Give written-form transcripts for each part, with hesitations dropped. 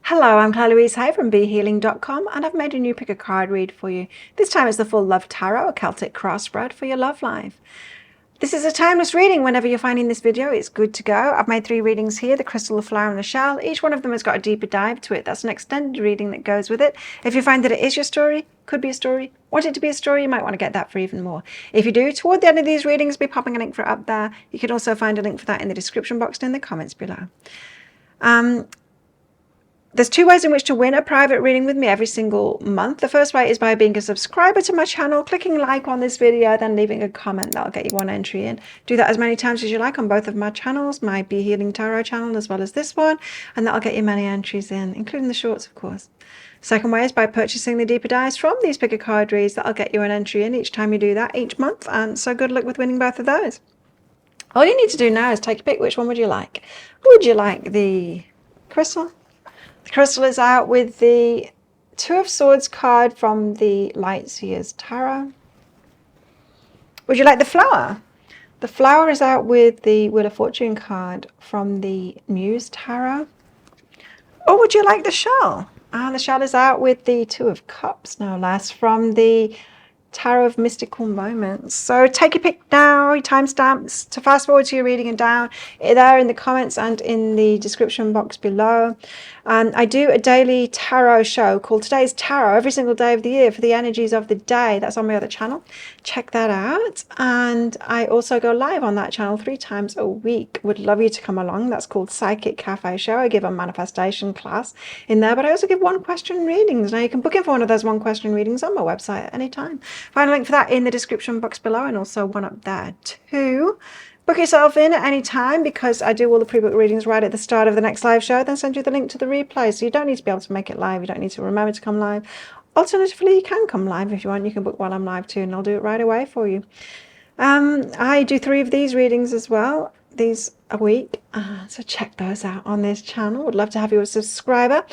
Hello, I'm Claire Louise Hay from BeHealing.com, and I've made a new pick a card read for you. This time it's the Full Love Tarot, a Celtic crossbred for your love life. This is a timeless reading. Whenever you're finding this video, it's good to go. I've made 3 readings here, the crystal, the flower and the shell. Each one of them has got a deeper dive to it. That's an extended reading that goes with it. If you find that it is your story, could be a story, want it to be a story, you might want to get that for even more. If you do, toward the end of these readings, I'll be popping a link for it up there. You can also find a link for that in the description box and in the comments below. There's 2 ways in which to win a private reading with me every single month. The first way is by being a subscriber to my channel, clicking like on this video, then leaving a comment. That'll get you 1 entry in. Do that as many times as you like on both of my channels, my Be Healing Tarot channel as well as this one, and that'll get you many entries in, including the shorts, of course. Second way is by purchasing the deeper dives from these pick a card reads. That'll get you an entry in each time you do that each month, and so good luck with winning both of those. All you need to do now is take a pick. Which one would you like? Would you like the crystal? The crystal is out with the 2 of Swords card from the Light Seers Tarot. Would you like the flower? The flower is out with the Wheel of Fortune card from the Muse Tarot. Or would you like the shell? The shell is out with the 2 of Cups, no less, from the Tarot of Mystical Moments. So take a pick now, your timestamps to fast forward to your reading and down there in the comments and in the description box below. I do a daily tarot show called Today's Tarot every single day of the year for the energies of the day. That's on my other channel. Check that out. And I also go live on that channel 3 times a week. Would love you to come along. That's called Psychic Cafe Show. I give a manifestation class in there, but I also give 1 question readings. Now you can book in for one of those 1 question readings on my website at any time. Find a link for that in the description box below, and also one up there too. Book yourself in at any time, because I do all the pre-book readings right at the start of the next live show, then send you the link to the replay. So you don't need to be able to make it live. You don't need to remember to come live. Alternatively, you can come live if you want. You can book while I'm live too, and I'll do it right away for you. I do 3 of these readings as well, these a week. So check those out on this channel. Would love to have you as a subscriber.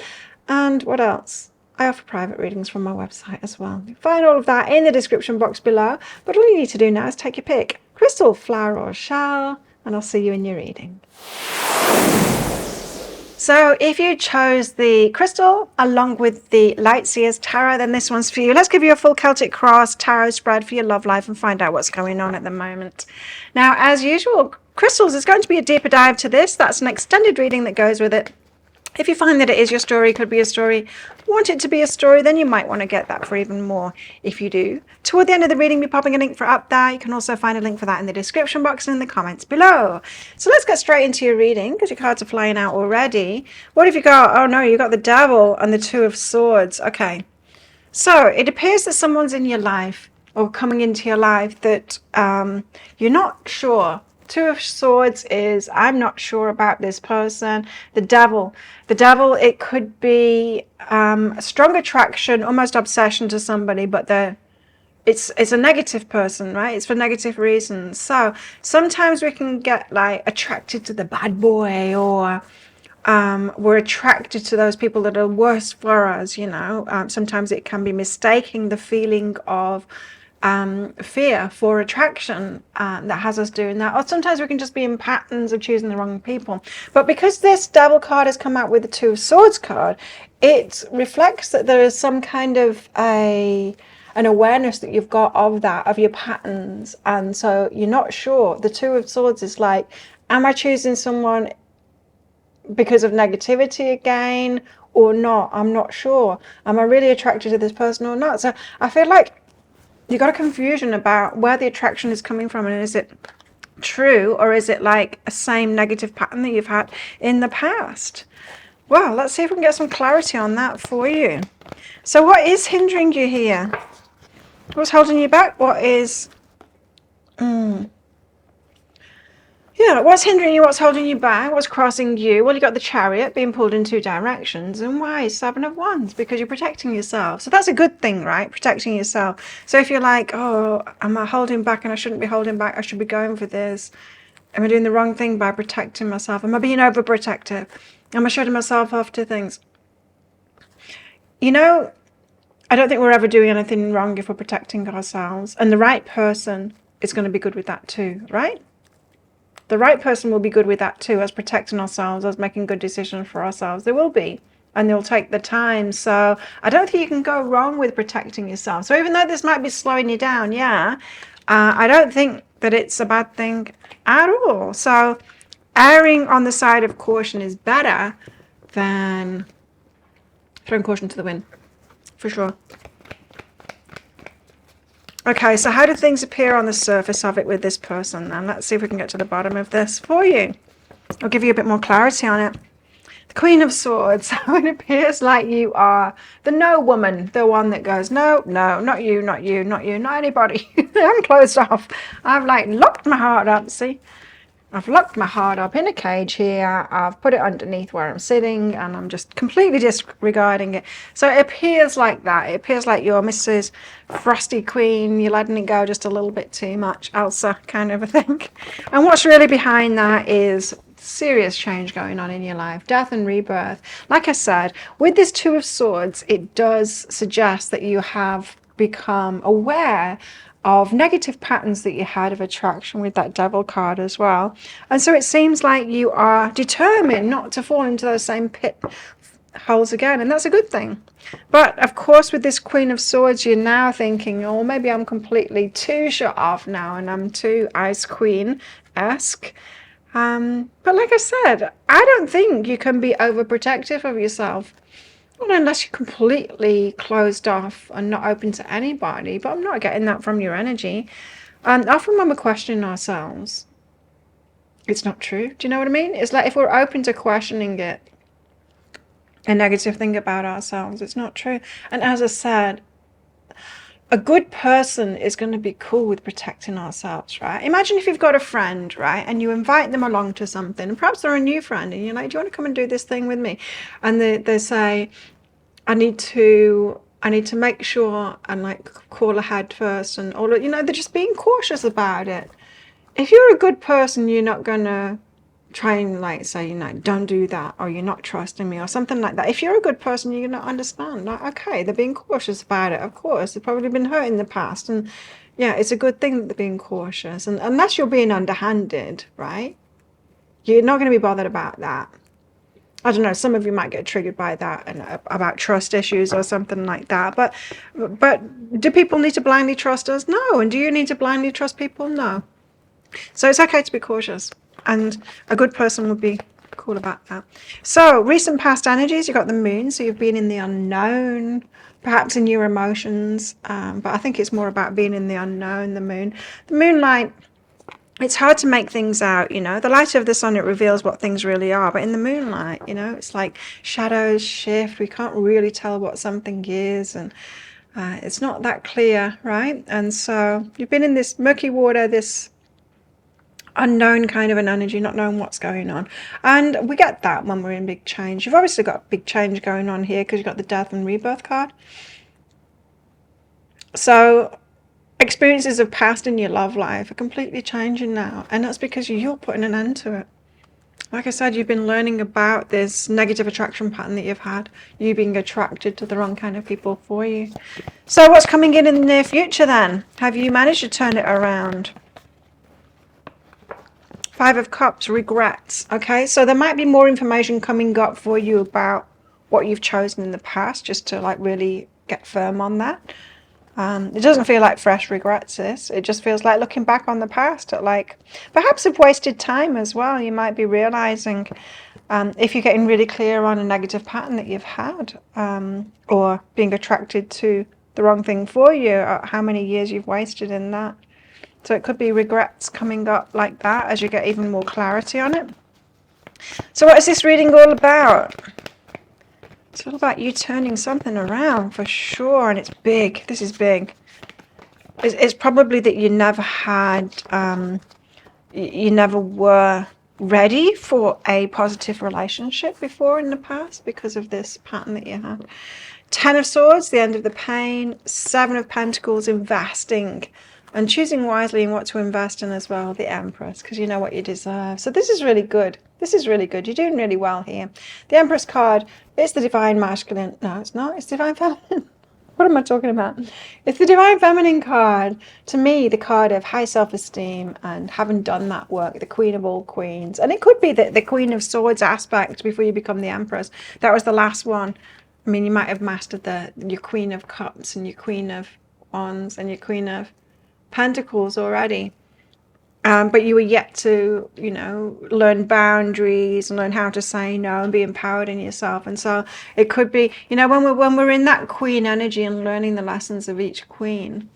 And what else? I offer private readings from my website as well. You find all of that in the description box below. But all you need to do now is take your pick. Crystal, flower or shell. And I'll see you in your reading. So if you chose the crystal along with the Light Seers Tarot, then this one's for you. Let's give you a full Celtic cross tarot spread for your love life and find out what's going on at the moment. Now, as usual, crystals, is going to be a deeper dive to this. That's an extended reading that goes with it. If you find that it is your story, could be a story, want it to be a story, then you might want to get that for even more. If you do, toward the end of the reading, we'll be popping a link for up there. You can also find a link for that in the description box and in the comments below. So let's get straight into your reading, because your cards are flying out already. What have you got? Oh no, you got the Devil and the 2 of Swords. Okay. So it appears that someone's in your life, or coming into your life, that you're not sure. 2 of Swords is, I'm not sure about this person. The Devil, it could be a strong attraction, almost obsession to somebody, but it's a negative person, right? It's for negative reasons. So sometimes we can get like attracted to the bad boy, or we're attracted to those people that are worse for us, you know. Sometimes it can be mistaking the feeling of fear for attraction that has us doing that. Or sometimes we can just be in patterns of choosing the wrong people. But because this Devil card has come out with the 2 of Swords card, it reflects that there is some kind of an awareness that you've got of that, of your patterns. And so you're not sure. The 2 of Swords is like, am I choosing someone because of negativity again or not? I'm not sure. Am I really attracted to this person or not? So I feel like you got a confusion about where the attraction is coming from, and is it true, or is it like a same negative pattern that you've had in the past? Well, let's see if we can get some clarity on that for you. So what is hindering you here? What's holding you back? What is what's hindering you? What's holding you back? What's crossing you? Well, you got the Chariot being pulled in 2 directions. And why? 7 of Wands, because you're protecting yourself. So that's a good thing, right? Protecting yourself. So if you're like, oh, am I holding back and I shouldn't be holding back? I should be going for this. Am I doing the wrong thing by protecting myself? Am I being overprotective? Am I shutting myself off to things? You know, I don't think we're ever doing anything wrong if we're protecting ourselves. And the right person is going to be good with that too, right? The right person will be good with that too, as protecting ourselves, as making good decisions for ourselves. They will be. and you'll take the time. So I don't think you can go wrong with protecting yourself. So even though this might be slowing you down, I don't think that it's a bad thing at all. So erring on the side of caution is better than throwing caution to the wind, for sure. Okay, so how do things appear on the surface of it with this person then? Let's see if we can get to the bottom of this for you. I'll give you a bit more clarity on it. The Queen of Swords. So it appears like you are the no woman, the one that goes, no, no, not you, not you, not you, not anybody. I'm closed off. I've like locked my heart up, see? I've locked my heart up in a cage here. I've put it underneath where I'm sitting and I'm just completely disregarding it. So it appears like that. It appears like you're Mrs. Frosty Queen. You're letting it go just a little bit too much, Elsa kind of a thing. And what's really behind that is serious change going on in your life, death and rebirth. Like I said, with this Two of Swords, it does suggest that you have become aware of negative patterns that you had of attraction with that Devil card as well. And so it seems like you are determined not to fall into those same pit holes again, and that's a good thing. But of course, with this Queen of Swords, you're now thinking, oh, maybe I'm completely too shut off now and I'm too Ice Queen-esque. But like I said, I don't think you can be overprotective of yourself. Well, unless you're completely closed off and not open to anybody. But I'm not getting that from your energy. Often when we're questioning ourselves, it's not true. Do you know what I mean? It's like if we're open to questioning it, a negative thing about ourselves, it's not true. And as I said, a good person is going to be cool with protecting ourselves, right? Imagine if you've got a friend, right, and you invite them along to something, and perhaps they're a new friend, and you're like, do you want to come and do this thing with me? And they say, I need to make sure and like call ahead first, and all, you know, they're just being cautious about it. If you're a good person, you're not going to try and like say, you know, don't do that, or you're not trusting me or something like that. If you're a good person, you're going to understand, like, okay, they're being cautious about it. Of course, they've probably been hurt in the past, and yeah, it's a good thing that they're being cautious. And unless you're being underhanded, right, you're not going to be bothered about that. I don't know, some of you might get triggered by that and about trust issues or something like that. But do people need to blindly trust us? No. And do you need to blindly trust people? No. So it's okay to be cautious. And a good person would be cool about that. So recent past energies, you've got the moon. So you've been in the unknown, perhaps in your emotions. But I think it's more about being in the unknown, the moon. The moonlight, it's hard to make things out, you know. The light of the sun, it reveals what things really are. But in the moonlight, you know, it's like shadows shift. We can't really tell what something is. And it's not that clear, right? And so you've been in this murky water, this unknown kind of an energy, not knowing what's going on. And we get that when we're in big change. You've obviously got big change going on here because you've got the death and rebirth card. So experiences of past in your love life are completely changing now, and that's because you're putting an end to it. Like I said, you've been learning about this negative attraction pattern that you've had, you being attracted to the wrong kind of people for you. So what's coming in the near future then? Have you managed to turn it around? Five of Cups, regrets. Okay, so there might be more information coming up for you about what you've chosen in the past, just to like really get firm on that. It doesn't feel like fresh regrets, this. It just feels like looking back on the past at like perhaps of wasted time as well. You might be realizing if you're getting really clear on a negative pattern that you've had, or being attracted to the wrong thing for you, how many years you've wasted in that. So it could be regrets coming up like that as you get even more clarity on it. So what is this reading all about? It's all about you turning something around for sure, and it's big. This is big. It's probably that you never had, you never were ready for a positive relationship before in the past because of this pattern that you had. 10 of Swords, the end of the pain. 7 of Pentacles, investing. And choosing wisely in what to invest in as well, the Empress, because you know what you deserve. So this is really good. This is really good. You're doing really well here. The Empress card, it's the Divine Masculine. No, it's not. It's Divine Feminine. What am I talking about? It's the Divine Feminine card. To me, the card of high self-esteem and having done that work, the Queen of all Queens. And it could be the Queen of Swords aspect before you become the Empress. That was the last one. I mean, you might have mastered your Queen of Cups and your Queen of Wands and your Queen of Pentacles already. But you were yet to, learn boundaries and learn how to say no and be empowered in yourself. And so it could be, when we're in that queen energy and learning the lessons of each queen,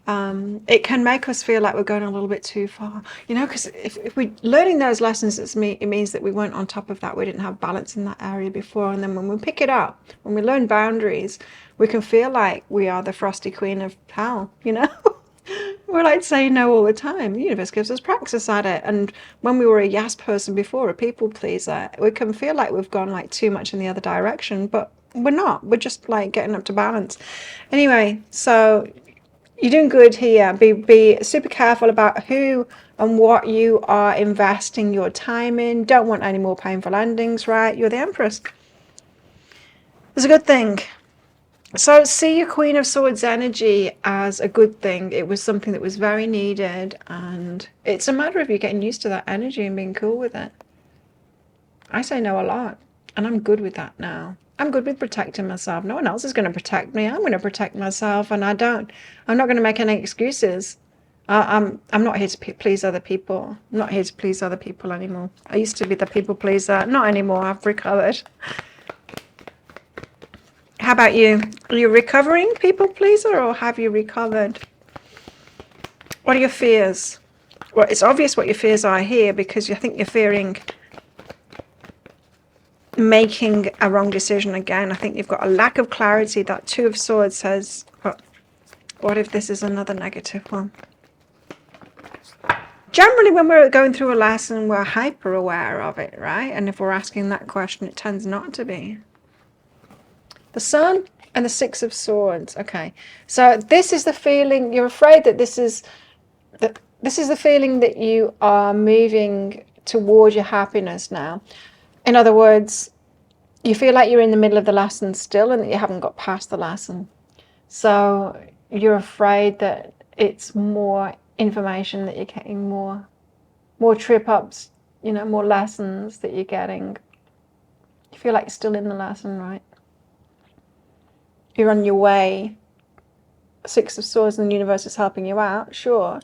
it can make us feel like we're going a little bit too far, because if we're learning those lessons, it means that we weren't on top of that. We didn't have balance in that area before. And then when we pick it up, when we learn boundaries, we can feel like we are the frosty queen of hell, We're like saying no all the time. The universe gives us practice at it. And when we were a yes person before, a people pleaser, we can feel like we've gone like too much in the other direction, but we're not. We're just like getting up to balance. Anyway, so you're doing good here. Be super careful about who and what you are investing your time in. Don't want any more painful endings, right? You're the Empress. It's a good thing. So see your Queen of Swords energy as a good thing. It was something that was very needed, and it's a matter of you getting used to that energy and being cool with it. I say no a lot, and I'm good with that now. I'm good with protecting myself. No one else is going to protect me. I'm going to protect myself, and I'm not going to make any excuses. I'm not here to please other people. I'm not here to please other people anymore. I used to be the people pleaser. Not anymore. I've recovered. How about you? Are you recovering people pleaser, or have you recovered? What are your fears? Well, it's obvious what your fears are here, because I think you're fearing making a wrong decision again. I think you've got a lack of clarity. That Two of Swords says, what if this is another negative one? Generally, when we're going through a lesson, we're hyper aware of it, right? And if we're asking that question, it tends not to be. The Sun and the Six of Swords. Okay, so this is the feeling. You're afraid that this is the feeling that you are moving towards your happiness now. In other words, you feel like you're in the middle of the lesson still, and that you haven't got past the lesson. So you're afraid that it's more information that you're getting, more trip ups, more lessons that you're getting. You feel like you're still in the lesson, right? You're on your way. Six of Swords and the universe is helping you out, sure,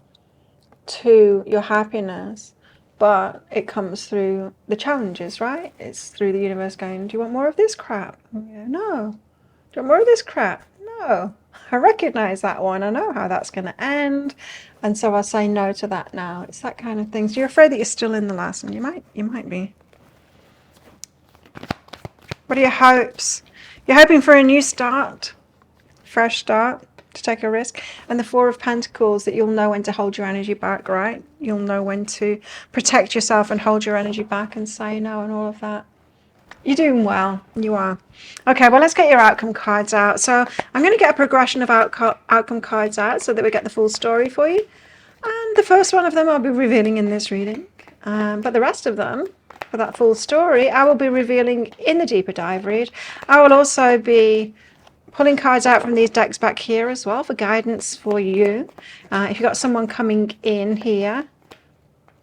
to your happiness, but it comes through the challenges, right? It's through the universe going, do you want more of this crap? No. Do you want more of this crap? No. I recognize that one. I know how that's going to end, and so I say no to that now. It's that kind of thing. So you're afraid that you're still in the lesson. You might be. What are your hopes? You're hoping for a new start, fresh start, to take a risk. And the Four of Pentacles, that you'll know when to hold your energy back, right? You'll know when to protect yourself and hold your energy back and say no and all of that. You're doing well. You are. Okay, well, let's get your outcome cards out. So I'm going to get a progression of outcome cards out so that we get the full story for you. And the first one of them I'll be revealing in this reading. But the rest of them, for that full story, I will be revealing in the deeper dive read. I will also be pulling cards out from these decks back here as well for guidance for you. If you've got someone coming in here,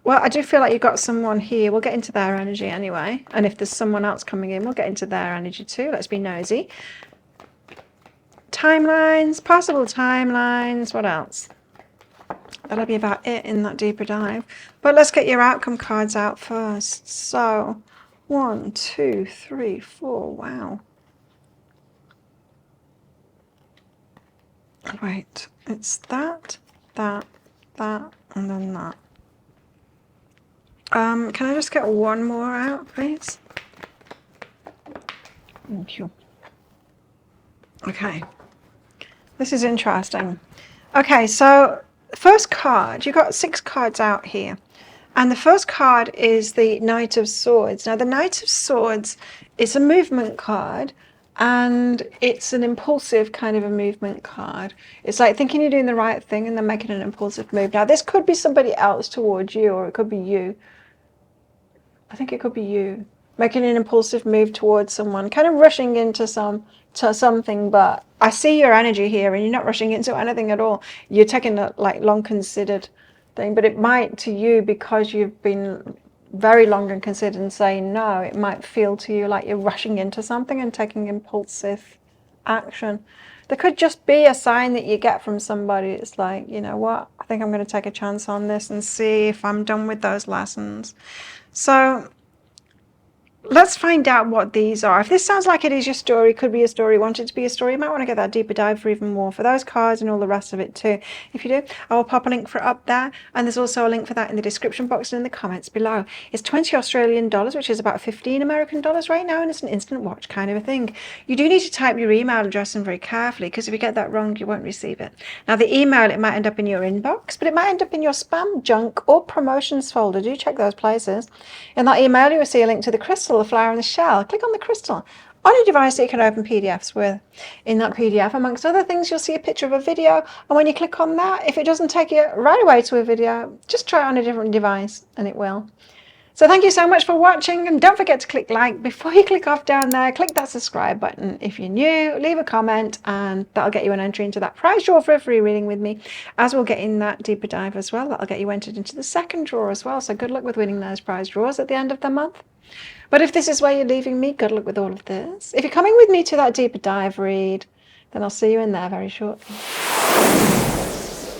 well, I do feel like you've got someone here. We'll get into their energy anyway. And if there's someone else coming in, we'll get into their energy too. Let's be nosy. Timelines, possible timelines. What else? That'll be about it in that deeper dive. But let's get your outcome cards out first. So, 1, 2, 3, 4. Wow. Wait, it's that, and then that. Can I just get one more out, please? Thank you. Okay. This is interesting. Okay, so first card, you've got 6 cards out here. And the first card is the Knight of Swords. Now, the Knight of Swords is a movement card, and it's an impulsive kind of a movement card. It's like thinking you're doing the right thing and then making an impulsive move. Now, this could be somebody else towards you, or it could be you. I think it could be you. making an impulsive move towards someone, kind of rushing into something, but I see your energy here and you're not rushing into anything at all. You're taking a like long considered thing, but it might to you, because you've been very long and considered and saying no, it might feel to you like you're rushing into something and taking impulsive action. There could just be a sign that you get from somebody. It's like, you know what, I think I'm going to take a chance on this and see if I'm done with those lessons. So let's find out what these are. If this sounds like it is your story, could be a story, want it to be a story, you might want to get that deeper dive for even more for those cards and all the rest of it too. If you do, I will pop a link for it up there, and there's also a link for that in the description box and in the comments below. It's 20 Australian dollars, which is about 15 American dollars right now, and it's an instant watch kind of a thing. You do need to type your email address in very carefully, because if you get that wrong, you won't receive it. Now the email, it might end up in your inbox, but it might end up in your spam, junk, or promotions folder. Do check those places. In that email, you will see a link to the crystal, the flower, and the shell. Click on the crystal on your device that you can open PDFs with. In that PDF, amongst other things, you'll see a picture of a video, and when you click on that, if it doesn't take you right away to a video, just try it on a different device and it will. So thank you so much for watching, and don't forget to click like before you click off down there. Click that subscribe button if you're new, leave a comment, and that'll get you an entry into that prize draw for a free reading with me, as we'll get in that deeper dive as well. That'll get you entered into the second draw as well, so good luck with winning those prize draws at the end of the month. But if this is where you're leaving me, good luck with all of this. If you're coming with me to that deeper dive read, then I'll see you in there very shortly.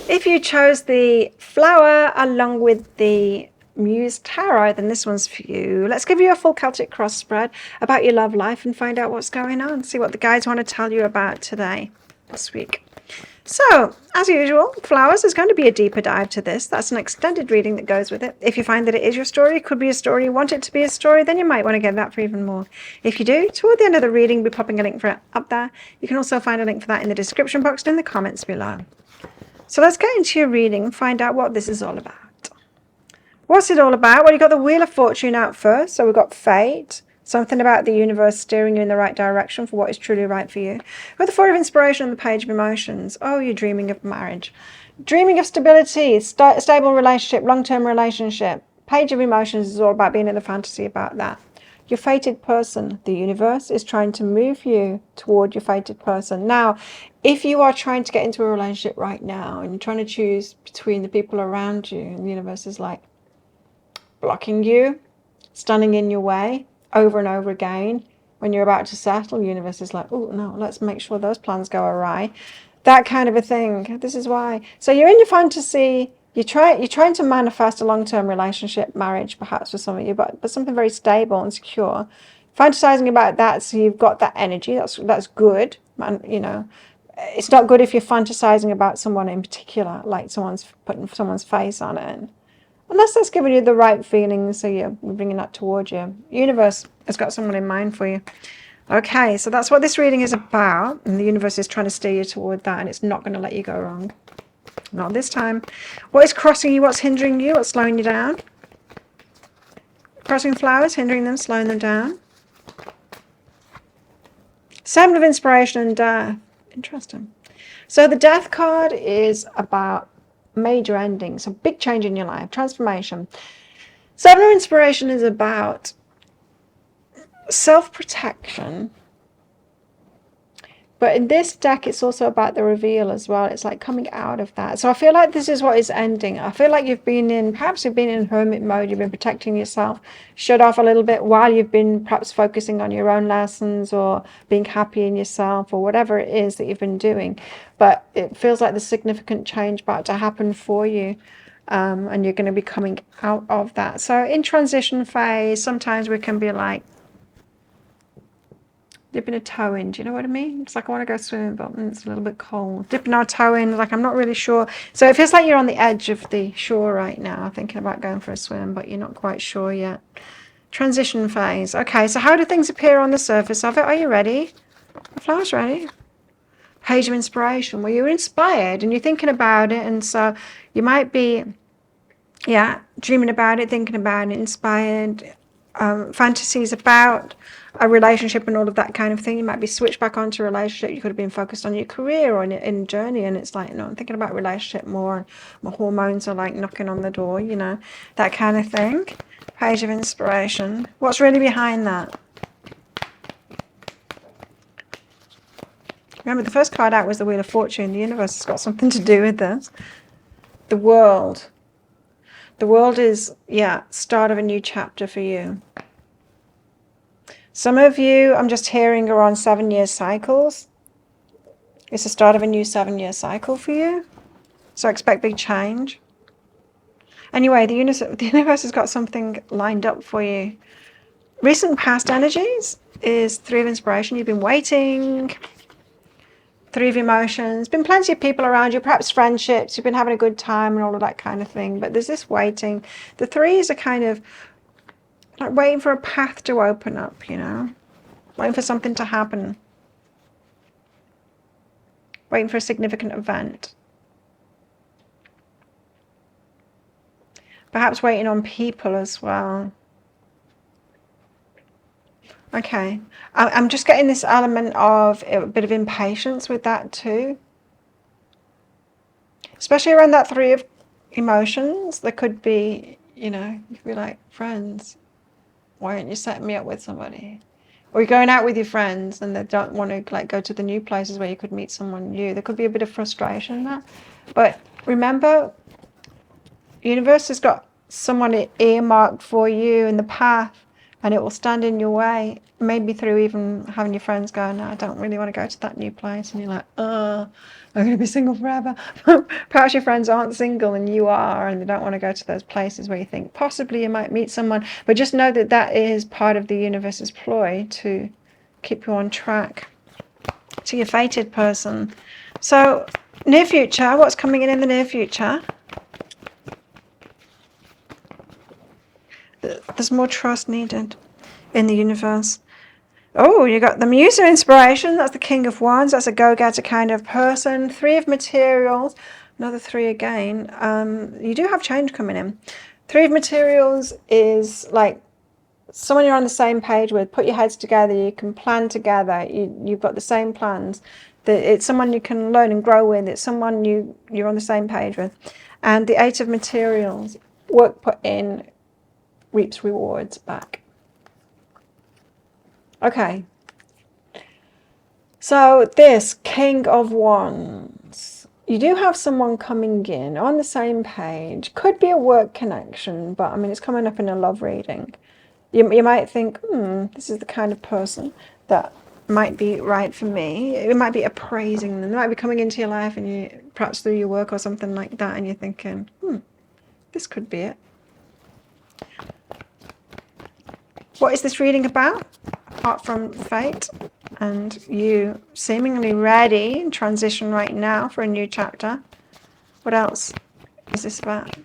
If you chose the flower along with the Muse Tarot, then this one's for you. Let's give you a full Celtic cross spread about your love life and find out what's going on. See what the guides want to tell you about today, this week. So, as usual, flowers is going to be a deeper dive to this. That's an extended reading that goes with it. If you find that it is your story, it could be a story, you want it to be a story, then you might want to get that for even more. If you do, toward the end of the reading, we'll be popping a link for it up there. You can also find a link for that in the description box and in the comments below. So let's get into your reading and find out what this is all about. What's it all about? Well, you've got the Wheel of Fortune out first. So we've got fate, something about the universe steering you in the right direction for what is truly right for you. We've got the Four of Inspiration and the Page of Emotions. Oh, you're dreaming of marriage. Dreaming of stability, stable relationship, long-term relationship. Page of Emotions is all about being in the fantasy about that. Your fated person, the universe, is trying to move you toward your fated person. Now, if you are trying to get into a relationship right now and you're trying to choose between the people around you, and the universe is like blocking you, standing in your way over and over again, when you're about to settle, the universe is like, oh no, let's make sure those plans go awry. That kind of a thing. This is why. So you're in your fantasy. You're trying to manifest a long-term relationship, marriage, perhaps for some of you, but something very stable and secure. Fantasizing about that, so you've got that energy. That's good. Man, you know, it's not good if you're fantasizing about someone in particular, like someone's putting someone's face on it. Unless that's giving you the right feelings, so you're bringing that towards you. Universe has got someone in mind for you. Okay, so that's what this reading is about, and the universe is trying to steer you toward that, and it's not going to let you go wrong. Not this time. What is crossing you? What's hindering you? What's slowing you down? Crossing flowers, hindering them, slowing them down. Seven of Inspiration and Death. Interesting. So the Death card is about major endings, a big change in your life, transformation. Seven of Inspiration is about self-protection, but in this deck it's also about the reveal as well. It's like coming out of that. So I feel like this is what is ending. I feel like perhaps you've been in hermit mode, you've been protecting yourself, shut off a little bit while you've been perhaps focusing on your own lessons or being happy in yourself or whatever it is that you've been doing. But it feels like there's significant change about to happen for you, and you're going to be coming out of that. So in transition phase, sometimes we can be like dipping a toe in. Do you know what I mean? It's like I want to go swimming, but it's a little bit cold. Dipping our toe in, like I'm not really sure. So it feels like you're on the edge of the shore right now, thinking about going for a swim, but you're not quite sure yet. Transition phase. Okay, so how do things appear on the surface of it? Are you ready? The flower's ready. Page of Inspiration, where you're inspired and you're thinking about it, and so you might be, dreaming about it, thinking about it, inspired, fantasies about a relationship and all of that kind of thing. You might be switched back onto a relationship. You could have been focused on your career or in journey, and it's like, no, I'm thinking about relationship more. My hormones are like knocking on the door, you know, that kind of thing. Page of Inspiration. What's really behind that? Remember, the first card out was the Wheel of Fortune. The universe has got something to do with this. The World. The World is, yeah, start of a new chapter for you. Some of you, I'm just hearing, are on 7-year cycles. It's the start of a new 7-year cycle for you. So expect big change. Anyway, the universe has got something lined up for you. Recent past energies is 3 of Inspiration. You've been waiting. 3 of Emotions. Been plenty of people around you, perhaps friendships. You've been having a good time and all of that kind of thing. But there's this waiting. The 3s are kind of like waiting for a path to open up, you know. Waiting for something to happen. Waiting for a significant event. Perhaps waiting on people as well. Okay. I'm just getting this element of a bit of impatience with that too. Especially around that 3 of Emotions. There could be, you know, you could be like, friends, why aren't you setting me up with somebody? Or you're going out with your friends and they don't want to like go to the new places where you could meet someone new. There could be a bit of frustration there. But remember, the universe has got someone earmarked for you in the path, and it will stand in your way. Maybe through even having your friends go, no, I don't really want to go to that new place. And you're like, I'm going to be single forever. Perhaps your friends aren't single and you are, and they don't want to go to those places where you think possibly you might meet someone. But just know that that is part of the universe's ploy to keep you on track to your fated person. So, near future, what's coming in the near future? There's more trust needed in the universe. Oh, you got the Muse of Inspiration. That's the King of Wands. That's a go-getter kind of person. 3 of Materials. Another 3 again. You do have change coming in. 3 of Materials is like someone you're on the same page with. Put your heads together. You can plan together. You've got the same plans. It's someone you can learn and grow with. It's someone you're on the same page with. And the 8 of Materials. Work put in reaps rewards back. Okay. So this King of Wands. You do have someone coming in on the same page. Could be a work connection, but I mean, it's coming up in a love reading. You might think, this is the kind of person that might be right for me. It might be appraising them. They might be coming into your life and you, perhaps through your work or something like that, and you're thinking, this could be it. What is this reading about? Apart from fate and you seemingly ready in transition right now for a new chapter. What else is this about?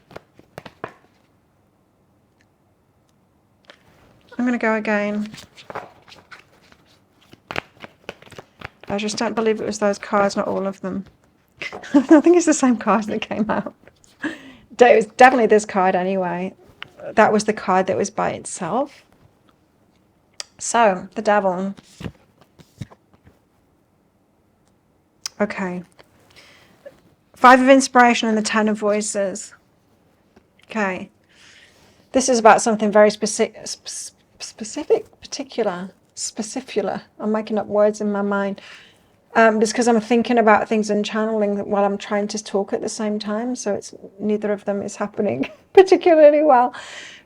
I'm going to go again. I just don't believe it was those cards, not all of them. I think it's the same cards that came out. It was definitely this card anyway. That was the card that was by itself. So, the Devil. Okay. 5 of Inspiration and the 10 of Voices. Okay. This is about something very specific, particular. I'm making up words in my mind. Just because I'm thinking about things and channeling while I'm trying to talk at the same time. So it's neither of them is happening particularly well.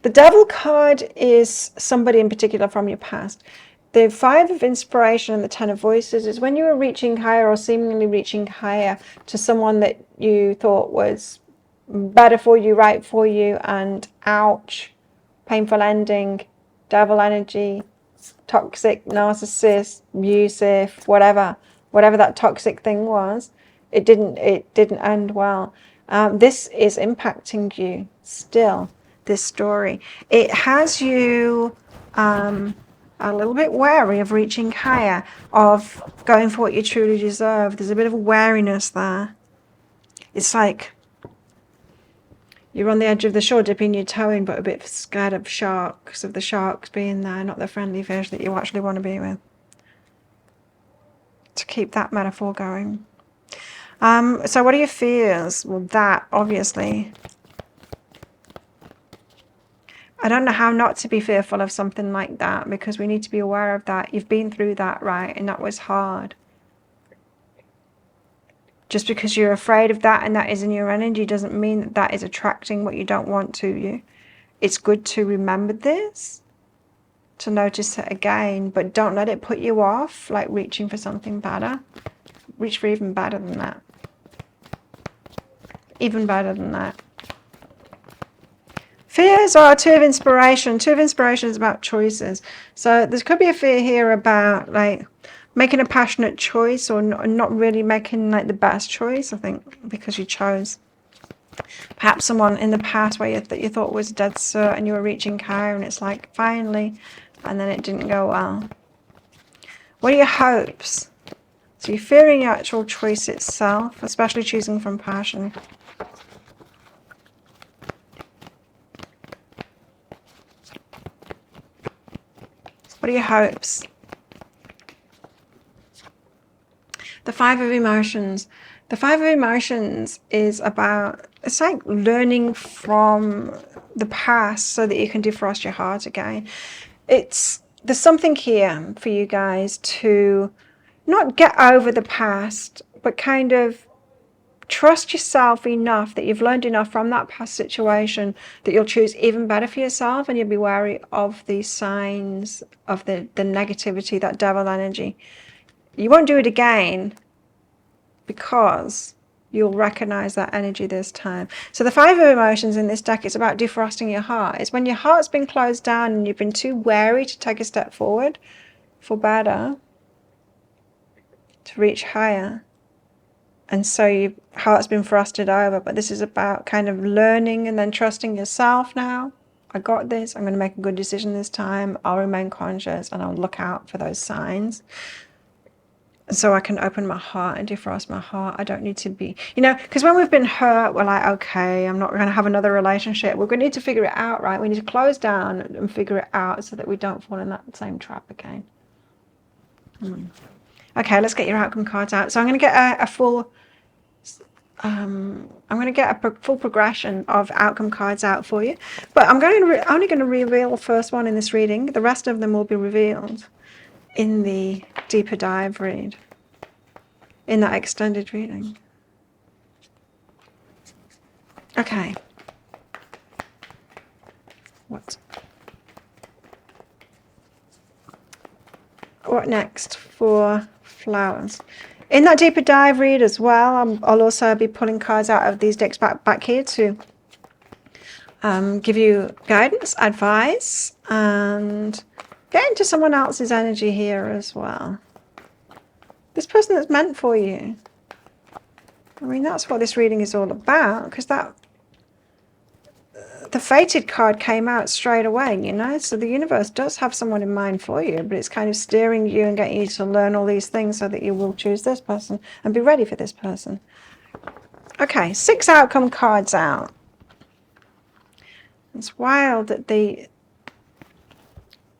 The Devil card is somebody in particular from your past. The 5 of Inspiration and the 10 of Voices is when you were reaching higher or seemingly reaching higher to someone that you thought was better for you, right for you, and ouch, painful ending, devil energy, toxic, narcissist, abusive, whatever that toxic thing was, it didn't end well. This is impacting you still, this story. It has you a little bit wary of reaching higher, of going for what you truly deserve. There's a bit of a wariness there. It's like you're on the edge of the shore dipping your toe in, but a bit scared of sharks, of the sharks being there, not the friendly fish that you actually want to be with. To keep that metaphor going. So what are your fears? Well, that, obviously. I don't know how not to be fearful of something like that, because we need to be aware of that. You've been through that, right? And that was hard. Just because you're afraid of that and that is in your energy doesn't mean that that is attracting what you don't want to you. It's good to remember this, to notice it again, but don't let it put you off, like reaching for something better. Reach for even better than that. Even better than that. Fears are two of inspiration. Two of inspiration is about choices. So there could be a fear here about like making a passionate choice, or not really making like the best choice, I think, because you chose. Perhaps someone in the past where you thought was dead cert and you were reaching higher and it's like, finally, and then it didn't go well. What are your hopes? So you're fearing your actual choice itself, especially choosing from passion. What are your hopes? The Five of Emotions. The Five of Emotions is about, it's like learning from the past so that you can defrost your heart again. There's something here for you guys to not get over the past, but kind of trust yourself enough that you've learned enough from that past situation that you'll choose even better for yourself, and you'll be wary of these signs of the negativity, that devil energy. You won't do it again because you'll recognize that energy this time. So the Five of Emotions in this deck is about defrosting your heart. It's when your heart's been closed down and you've been too wary to take a step forward for better, to reach higher. And so your heart's been frosted over. But this is about kind of learning and then trusting yourself now. I got this. I'm going to make a good decision this time. I'll remain conscious and I'll look out for those signs, so I can open my heart and defrost my heart. I don't need to be, because when we've been hurt, we're like, okay, I'm not going to have another relationship. We're going to need to figure it out, right? We need to close down and figure it out so that we don't fall in that same trap again. Okay, let's get your outcome cards out. So I'm going to get a full progression of outcome cards out for you, but I'm only going to reveal the first one in this reading. The rest of them will be revealed in the deeper dive read, in that extended reading. Okay. What next for flowers? In that deeper dive read as well, I'll also be pulling cards out of these decks back here to give you guidance, advice, and get into someone else's energy here as well. This person that's meant for you. I mean, that's what this reading is all about, because the Fated card came out straight away, so the universe does have someone in mind for you, but it's kind of steering you and getting you to learn all these things so that you will choose this person and be ready for this person. Okay, 6 outcome cards out. It's wild that the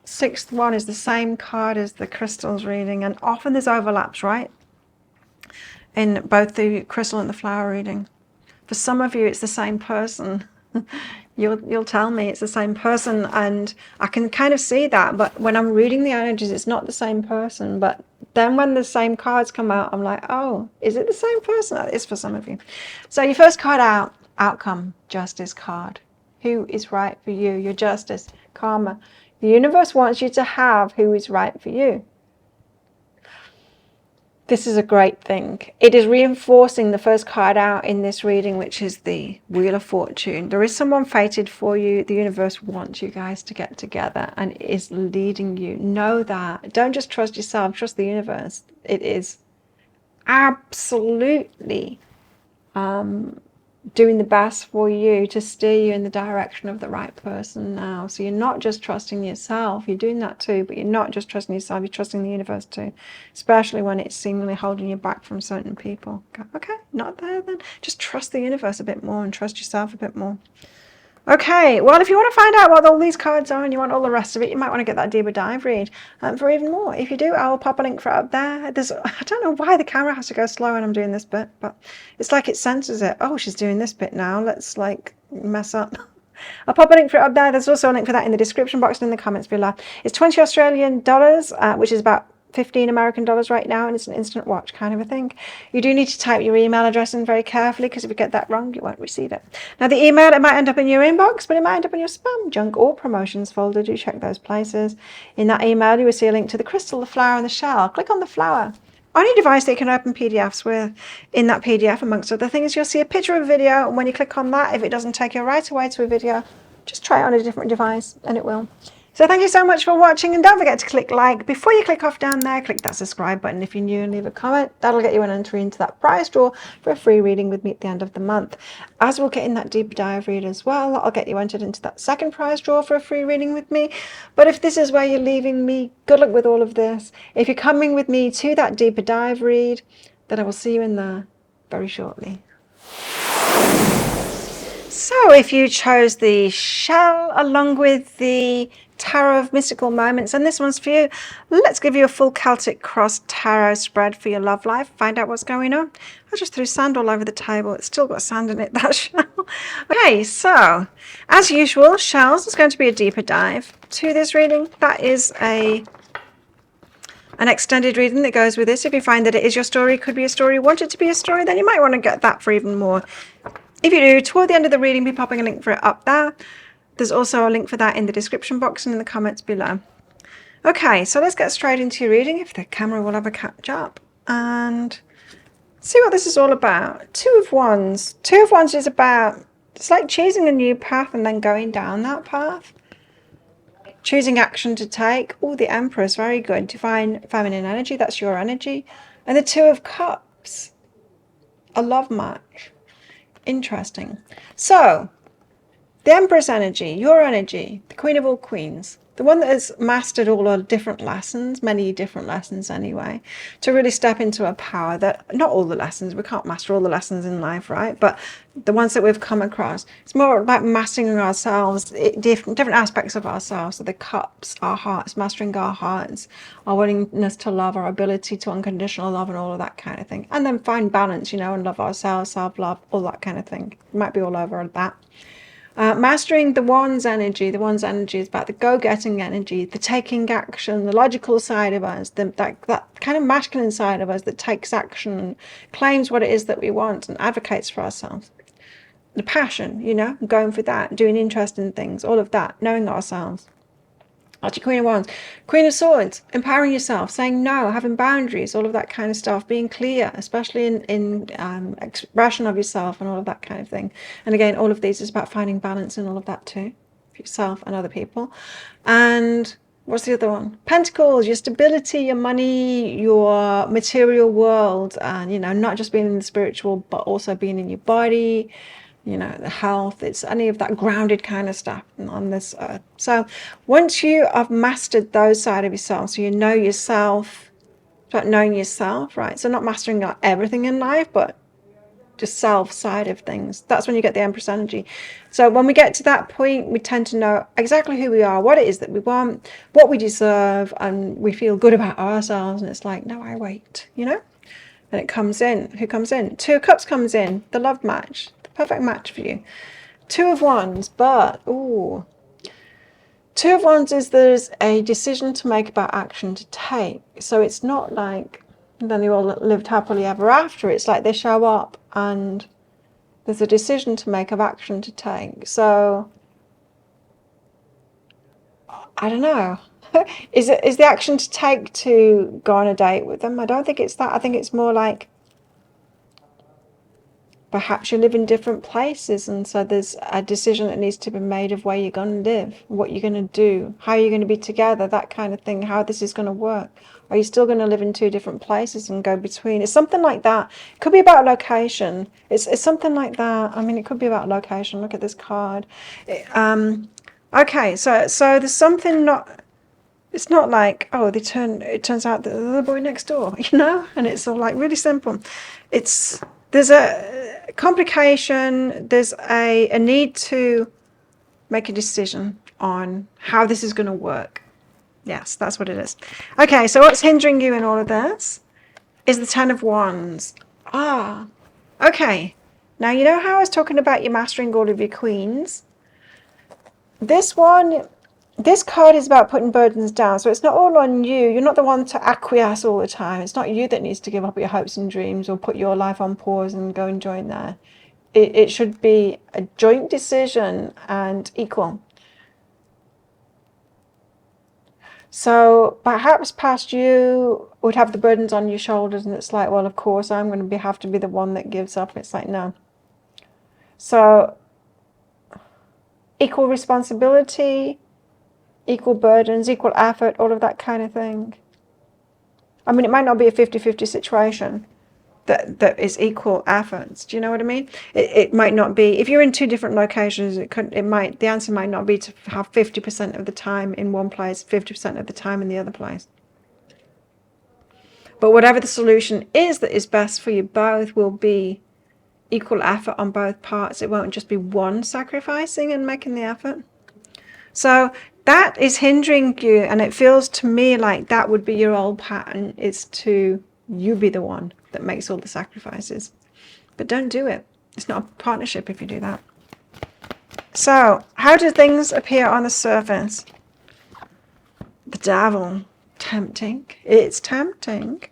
6th one is the same card as the crystals reading, and often there's overlaps, right, in both the crystal and the flower reading. For some of you, it's the same person. You'll tell me it's the same person, and I can kind of see that, but when I'm reading the energies, it's not the same person. But then when the same cards come out, I'm like, oh, is it the same person? That is for some of you. So your first card out, outcome, justice card. Who is right for you? Your justice, karma. The universe wants you to have who is right for you. This is a great thing. It is reinforcing the first card out in this reading, which is the Wheel of Fortune. There is someone fated for you. The universe wants you guys to get together and is leading you. Know that. Don't just trust yourself, trust the universe. It is absolutely doing the best for you to steer you in the direction of the right person now. So you're not just trusting yourself, you're doing that too, but you're not just trusting yourself, you're trusting the universe too, especially when it's seemingly holding you back from certain people. Okay, not there then. Just trust the universe a bit more and trust yourself a bit more. Okay, well, if you want to find out what all these cards are and you want all the rest of it, you might want to get that deeper dive read for even more. If you do, I will pop a link for it up there. I don't know why the camera has to go slow when I'm doing this bit, but it's like it senses it. Oh, she's doing this bit now. Let's like mess up. I'll pop a link for it up there. There's also a link for that in the description box and in the comments below. It's 20 Australian dollars, which is about 15 American dollars right now, and it's an instant watch kind of a thing. You do need to type your email address in very carefully, because if you get that wrong, you won't receive it. Now, the email, it might end up in your inbox, but it might end up in your spam, junk, or promotions folder. Do check those places. In that email, you will see a link to the crystal, the flower, and the shell. Click on the flower. On your device that you can open PDFs with, in that PDF, amongst other things, you'll see a picture of a video, and when you click on that, if it doesn't take you right away to a video, just try it on a different device, and it will. So thank you so much for watching, and don't forget to click like. Before you click off down there, click that subscribe button if you're new, and leave a comment. That'll get you an entry into that prize draw for a free reading with me at the end of the month. As we'll get in that deep dive read as well, I'll get you entered into that second prize draw for a free reading with me. But if this is where you're leaving me, good luck with all of this. If you're coming with me to that deeper dive read, then I will see you in there very shortly. So if you chose the shell along with the Tarot of Mystical Moments, and this one's for you, let's give you a full Celtic cross tarot spread for your love life. Find out what's going on. I just threw sand all over the table. It's still got sand in it, that shell. Okay, so as usual, shells is going to be a deeper dive to this reading. That is an extended reading that goes with this. If you find that it is your story, could be a story, want it to be a story, then you might want to get that for even more. If you do, toward the end of the reading, be popping a link for it up there. There's also a link for that in the description box and in the comments below. Okay, so let's get straight into your reading, if the camera will ever catch up, and see what this is all about. Two of Wands. Two of Wands is about, it's like choosing a new path and then going down that path. Choosing action to take. Oh, the Empress, very good. Divine feminine energy, that's your energy. And the Two of Cups, a love match. Interesting. So, the Empress energy, your energy, the Queen of all Queens, the one that has mastered all our different lessons, many different lessons anyway, to really step into a power that, not all the lessons, we can't master all the lessons in life, right? But the ones that we've come across, it's more about mastering ourselves, different aspects of ourselves. So the cups, our hearts, mastering our hearts, our willingness to love, our ability to unconditional love, and all of that kind of thing. And then find balance, you know, and love ourselves, self-love, all that kind of thing. It might be all over that. Mastering the Wands energy. The Wands energy is about the go-getting energy, the taking action, the logical side of us, that kind of masculine side of us that takes action, claims what it is that we want, and advocates for ourselves. The passion, you know, going for that, doing interesting things, all of that, knowing ourselves. That's your Queen of Wands. Queen of Swords, empowering yourself, saying no, having boundaries, all of that kind of stuff, being clear, especially in expression of yourself and all of that kind of thing. And again, all of these is about finding balance in all of that too, for yourself and other people. And what's the other one? Pentacles, your stability, your money, your material world, and, you know, not just being in the spiritual, but also being in your body, you know, the health. It's any of that grounded kind of stuff on this earth. So once you have mastered those side of yourself, so you know yourself, it's about knowing yourself, right? So not mastering everything in life, but just self side of things. That's when you get the Empress energy. So when we get to that point, we tend to know exactly who we are, what it is that we want, what we deserve, and we feel good about ourselves. And it's like, no, I wait, you know? And it comes in. Who comes in? Two of Cups comes in, the love match. Perfect match for you. Two of Wands, but ooh, Two of Wands is there's a decision to make about action to take. So it's not like then they all lived happily ever after. It's like they show up and there's a decision to make of action to take. So I don't know. Is the action to take to go on a date with them? I don't think it's that. I think it's more like perhaps you live in different places, and so there's a decision that needs to be made of where you're going to live, what you're going to do, how you're going to be together, that kind of thing, how this is going to work. Are you still going to live in two different places and go between? It's something like that. It could be about location. It's something like that. I mean, it could be about location. Look at this card. Okay, so there's something not... It's not like, oh, it turns out that they're the boy next door, you know? And it's all like really simple. There's a complication, there's a need to make a decision on how this is going to work. Yes, that's what it is. Okay, so what's hindering you in all of this is the Ten of Wands. Okay. Now, you know how I was talking about you mastering all of your queens? This one, this card is about putting burdens down. So it's not all on you. You're not the one to acquiesce all the time. It's not you that needs to give up your hopes and dreams or put your life on pause and go and join there. It should be a joint decision and equal. So perhaps past you would have the burdens on your shoulders, and it's like, well, of course I'm going to have to be the one that gives up. It's like, no. So equal responsibility, equal burdens, equal effort, all of that kind of thing. I mean, it might not be a 50-50 situation that is equal efforts. Do you know what I mean? It might not be, if you're in two different locations, the answer might not be to have 50% of the time in one place, 50% of the time in the other place. But whatever the solution is that is best for you both will be equal effort on both parts. It won't just be one sacrificing and making the effort. So that is hindering you, and it feels to me like that would be your old pattern, is to you be the one that makes all the sacrifices. But don't do it. It's not a partnership if you do that. So how do things appear on the surface? The devil. Tempting. It's tempting.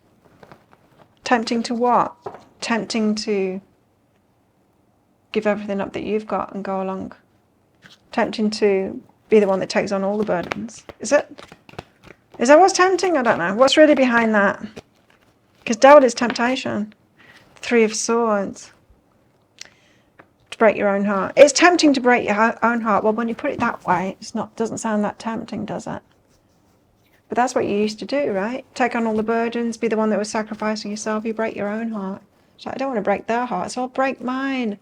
Tempting to what? Tempting to give everything up that you've got and go along. Tempting to be the one that takes on all the burdens. Is that what's tempting? I don't know. What's really behind that? Because doubt is temptation. 3 of Swords. To break your own heart. It's tempting to break your own heart. Well, when you put it that way, doesn't sound that tempting, does it? But that's what you used to do, right? Take on all the burdens, be the one that was sacrificing yourself. You break your own heart. It's like, I don't want to break their heart, so I'll break mine.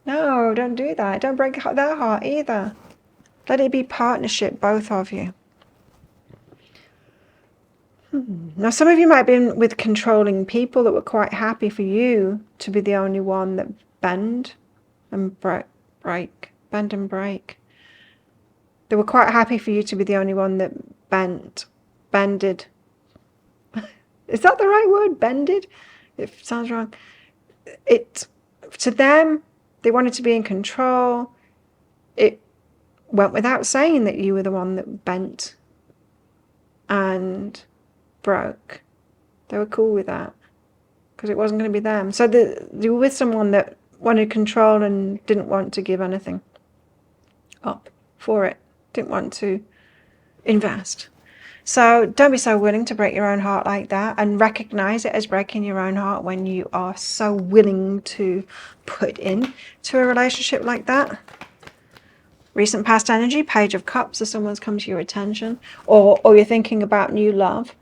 No, don't do that. Don't break their heart either. Let it be partnership, both of you. Now, some of you might have been with controlling people that were quite happy for you to be the only one that bend and break. Bend and break. They were quite happy for you to be the only one that bended. Is that the right word? Bended? It sounds wrong. To them, they wanted to be in control. It went without saying that you were the one that bent and broke. They were cool with that because it wasn't going to be them. So you were with someone that wanted control and didn't want to give anything up for it. Didn't want to invest. So don't be so willing to break your own heart like that, and recognize it as breaking your own heart when you are so willing to put in to a relationship like that. Recent past energy, Page of Cups, if someone's come to your attention, or you're thinking about new love,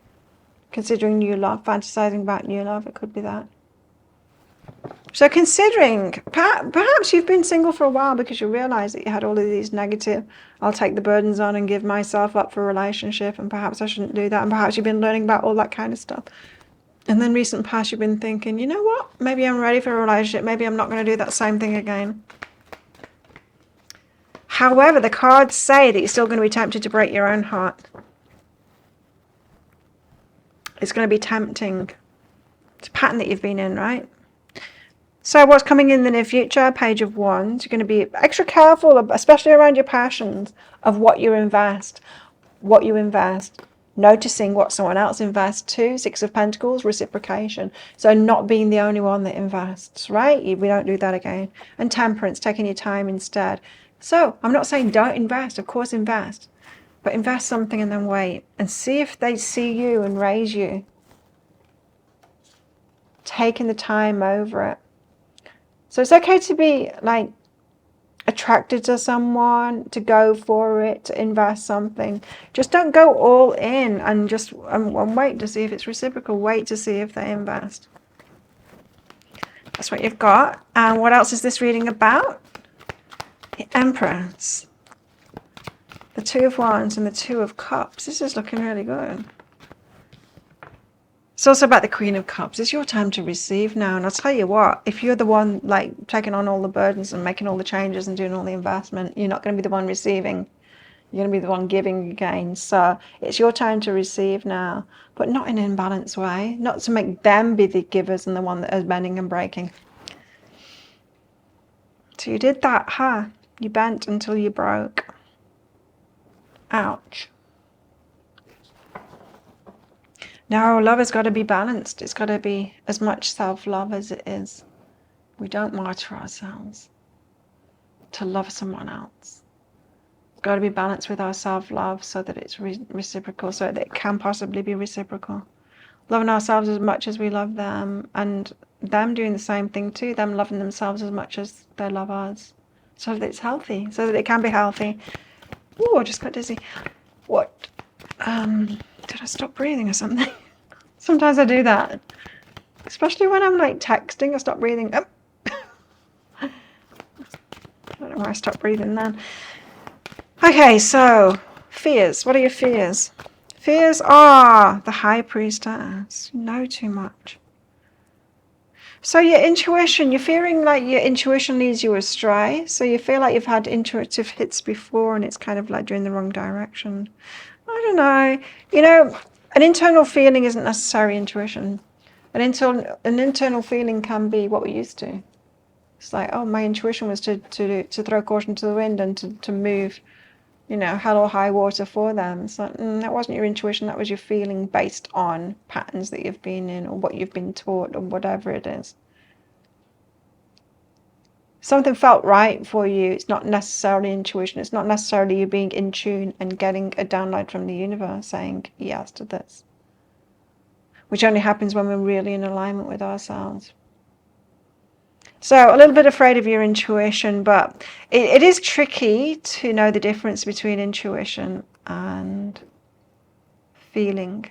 considering new love, fantasizing about new love, it could be that. So considering, perhaps you've been single for a while because you realize that you had all of these negative, I'll take the burdens on and give myself up for a relationship, and perhaps I shouldn't do that, and perhaps you've been learning about all that kind of stuff. And then recent past, you've been thinking, you know what, maybe I'm ready for a relationship, maybe I'm not going to do that same thing again. However, the cards say that you're still going to be tempted to break your own heart. It's going to be tempting. It's a pattern that you've been in, right? So what's coming in the near future? Page of Wands. You're going to be extra careful, especially around your passions, of what you invest. Noticing what someone else invests too. 6 of Pentacles, reciprocation. So not being the only one that invests, right? We don't do that again. And Temperance, taking your time instead. So I'm not saying don't invest. Of course invest. But invest something and then wait. And see if they see you and raise you. Taking the time over it. So it's okay to be like attracted to someone, to go for it, to invest something. Just don't go all in and just and wait to see if it's reciprocal. Wait to see if they invest. That's what you've got. And what else is this reading about? The Empress. The 2 of Wands and the 2 of Cups. This is looking really good. It's also about the Queen of Cups. It's your time to receive now. And I'll tell you what, if you're the one like taking on all the burdens and making all the changes and doing all the investment, you're not going to be the one receiving. You're going to be the one giving again. So it's your time to receive now, but not in an imbalanced way. Not to make them be the givers and the one that is bending and breaking. So you did that, huh? You bent until you broke. Ouch. No, love has got to be balanced. It's got to be as much self-love as it is. We don't martyr ourselves to love someone else. It's got to be balanced with our self-love so that it's reciprocal, so that it can possibly be reciprocal. Loving ourselves as much as we love them, and them doing the same thing too, them loving themselves as much as they love us, so that it's healthy, so that it can be healthy. Ooh, I just got dizzy. What? Did I stop breathing or something? Sometimes I do that, especially when I'm like texting. I stop breathing. Oh. I don't know why I stopped breathing then. Okay, so fears. What are your fears? Fears are the high priestess. You know too much. So your intuition, you're feeling like your intuition leads you astray. So you feel like you've had intuitive hits before and it's kind of led you in the wrong direction. I don't know. You know, an internal feeling isn't necessarily intuition. An internal feeling can be what we're used to. It's like, oh, my intuition was to throw caution to the wind and to move, you know, hell or high water for them. It's like, that wasn't your intuition, that was your feeling based on patterns that you've been in or what you've been taught or whatever it is. Something felt right for you. It's not necessarily intuition. It's not necessarily you being in tune and getting a download from the universe saying yes to this, which only happens when we're really in alignment with ourselves. So a little bit afraid of your intuition, but it is tricky to know the difference between intuition and feeling.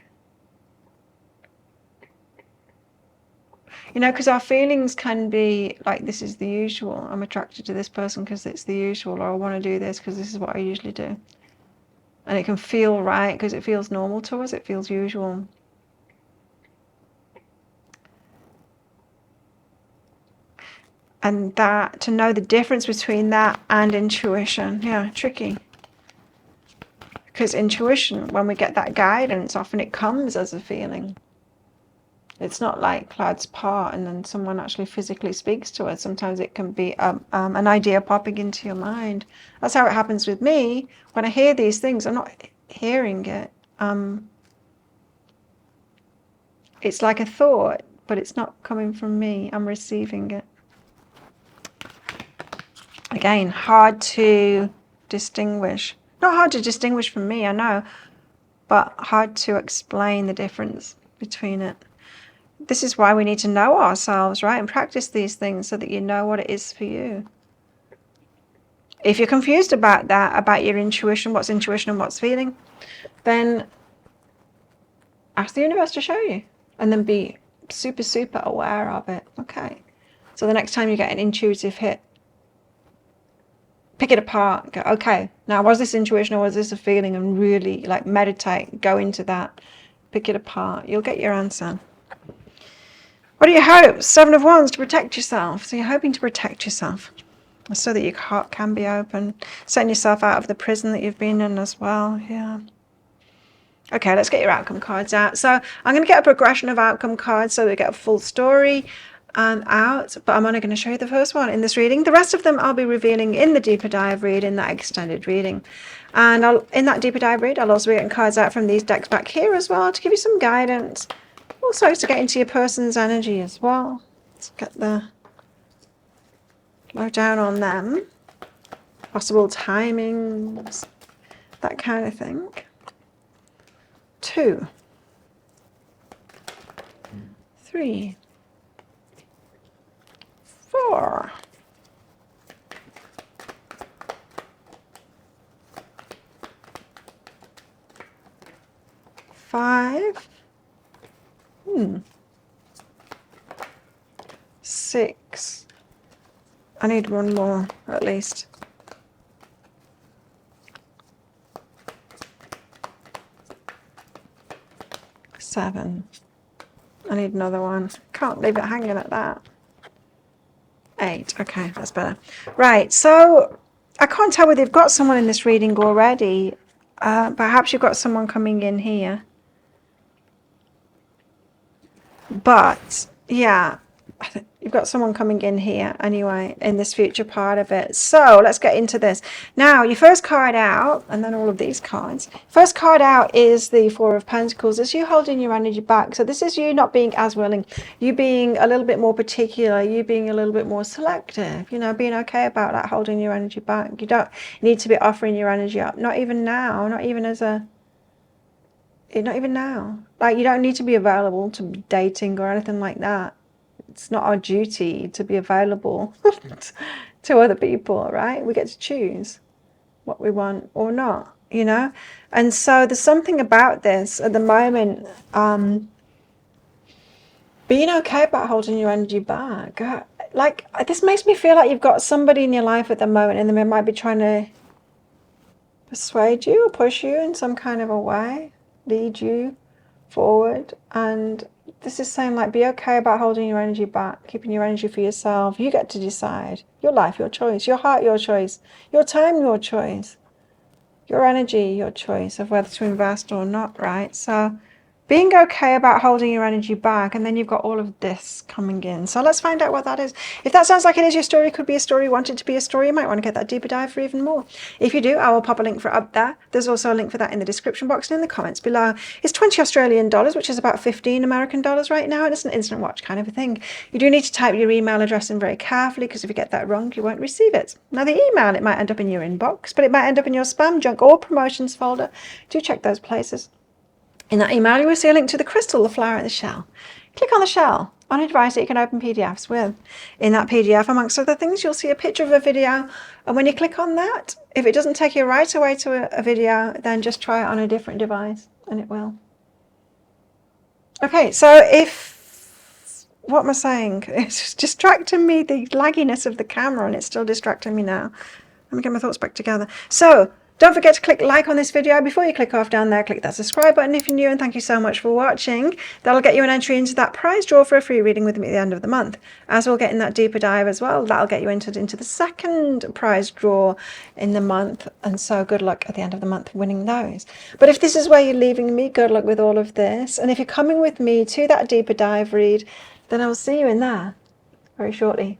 You know, because our feelings can be like, this is the usual. I'm attracted to this person because it's the usual, or I want to do this because this is what I usually do. And it can feel right because it feels normal to us. It feels usual. And that, to know the difference between that and intuition, yeah, tricky. Because intuition, when we get that guidance, often it comes as a feeling. It's not like clouds part and then someone actually physically speaks to us. Sometimes it can be an idea popping into your mind. That's how it happens with me. When I hear these things, I'm not hearing it. It's like a thought, but it's not coming from me. I'm receiving it. Again, hard to distinguish. Not hard to distinguish from me, I know, but hard to explain the difference between it. This is why we need to know ourselves, right? And practice these things so that you know what it is for you. If you're confused about that, about your intuition, what's intuition and what's feeling, then ask the universe to show you and then be super, super aware of it. Okay. So the next time you get an intuitive hit, pick it apart. Go, okay, now was this intuition or was this a feeling? And really like meditate, go into that, pick it apart. You'll get your answer. What are your hopes? 7 of Wands, to protect yourself. So you're hoping to protect yourself so that your heart can be open. Setting yourself out of the prison that you've been in as well. Yeah. Okay, let's get your outcome cards out. So I'm going to get a progression of outcome cards so we get a full story out, but I'm only going to show you the first one in this reading. The rest of them I'll be revealing in the deeper dive read, in that extended reading. And in that deeper dive read, I'll also be getting cards out from these decks back here as well to give you some guidance. Also to get into your person's energy as well. Let's get the lowdown on them. Possible timings, that kind of thing. 2, 3, 4, 5, 6. I need one more at least. 7. I need another one. Can't leave it hanging at that. 8. Okay, that's better. Right, so I can't tell whether you've got someone in this reading already. Perhaps you've got someone coming in here. But, yeah, You've got someone coming in here anyway in this future part of it. So let's get into this. Now, your first card out, and then all of these cards. First card out is the Four of Pentacles. It's you holding your energy back. So this is you not being as willing, you being a little bit more particular, you being a little bit more selective, you know, being okay about that, holding your energy back. You don't need to be offering your energy up. Not even now, not even now. Like, you don't need to be available to be dating or anything like that. It's not our duty to be available to other people, right? We get to choose what we want or not, you know? And so there's something about this at the moment, being okay about holding your energy back. Like, this makes me feel like you've got somebody in your life at the moment and they might be trying to persuade you or push you in some kind of a way, lead you forward. And this is saying, like, be okay about holding your energy back, keeping your energy for yourself. You get to decide. Your life, your choice. Your heart, your choice. Your time, your choice. Your energy, your choice of whether to invest or not, right? So being okay about holding your energy back, and then you've got all of this coming in. So let's find out what that is. If that sounds like it is your story, could be a story, want it to be a story, you might want to get that deeper dive for even more. If you do, I will pop a link for it up there. There's also a link for that in the description box and in the comments below. It's 20 Australian dollars, which is about 15 American dollars right now, and it's an instant watch kind of a thing. You do need to type your email address in very carefully, because if you get that wrong, you won't receive it. Now, the email, it might end up in your inbox, but it might end up in your spam, junk, or promotions folder. Do check those places. In that email, you will see a link to the crystal, the flower, and the shell. Click on the shell on a device that you can open PDFs with. In that PDF, amongst other things, you'll see a picture of a video. And when you click on that, if it doesn't take you right away to a video, then just try it on a different device, and it will. Okay, so what am I saying? It's distracting me, the lagginess of the camera, and it's still distracting me now. Let me get my thoughts back together. So, don't forget to click like on this video. Before you click off down there, click that subscribe button if you're new, and thank you so much for watching. That'll get you an entry into that prize draw for a free reading with me at the end of the month. As we'll get in that deeper dive as well, that'll get you entered into the second prize draw in the month. And so good luck at the end of the month winning those. But if this is where you're leaving me, good luck with all of this. And if you're coming with me to that deeper dive read, then I'll see you in there very shortly.